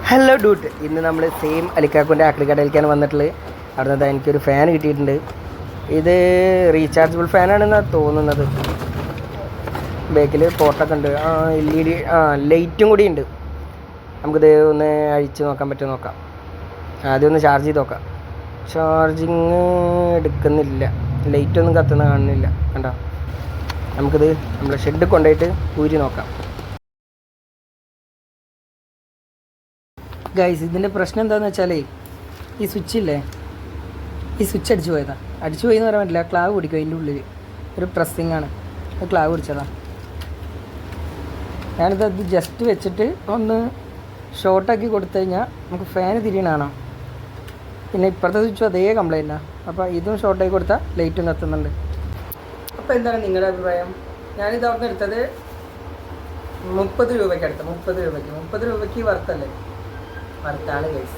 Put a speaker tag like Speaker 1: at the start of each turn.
Speaker 1: Hello ഡൂട്ട്, ഇന്ന് നമ്മൾ same അലിക്കാക്കുൻ്റെ ആക്രിക്കടയിലേക്കാണ് വന്നിട്ടുള്ളത്. അവിടെ നിന്ന് എനിക്കൊരു ഫാൻ കിട്ടിയിട്ടുണ്ട്. ഇത് റീചാർജബിൾ ഫാനാണെന്നാണ് തോന്നുന്നത്. ബാക്കിൽ പോർട്ടൊക്കെ ഉണ്ട്. LED ലൈറ്റും കൂടി ഉണ്ട്. നമുക്കിത് ഒന്ന് അഴിച്ച് നോക്കാൻ പറ്റുമോ നോക്കാം. ആദ്യം ഒന്ന് ചാർജ് ചെയ്ത് നോക്കാം. ചാർജിങ് എടുക്കുന്നില്ല, ലൈറ്റൊന്നും കത്തുന്ന കാണുന്നില്ല. കണ്ടോ, നമുക്കിത് നമ്മുടെ ഷെഡ് കൊണ്ടുപോയിട്ട് ഊരി നോക്കാം. ഗൈസ്, ഇതിൻ്റെ പ്രശ്നം എന്താണെന്ന് വെച്ചാലേ, ഈ സ്വിച്ചില്ലേ, ഈ സ്വിച്ച് അടിച്ചു പോയതാണ്. അടിച്ചു പോയി എന്ന് പറയാൻ പറ്റില്ല, ക്ലാവ് പിടിക്കും. അതിൻ്റെ ഉള്ളിൽ ഒരു പ്രസ്സിങ് ആണ്, അത് ക്ലാവ് പിടിച്ചതാണ്. ഞാനിത് ജസ്റ്റ് വെച്ചിട്ട് ഒന്ന് ഷോർട്ടാക്കി കൊടുത്തു കഴിഞ്ഞാൽ നമുക്ക് ഫാന് തിരിയണാണോ. പിന്നെ ഇപ്പുറത്തെ സ്വിച്ചും അതേ കംപ്ലൈൻറ്റാണ്. അപ്പോൾ ഇതും ഷോർട്ടാക്കി കൊടുത്താൽ ലൈറ്റും കത്തുന്നുണ്ട്. അപ്പോൾ എന്താണ് നിങ്ങളുടെ അഭിപ്രായം? ഞാനിത് അവിടെ നിന്ന് എടുത്തത് 30 രൂപയ്ക്ക് എടുത്തത്. 30 രൂപയ്ക്ക് വറുത്തല്ലേ? വറുത്താണ് ഗൈസ്.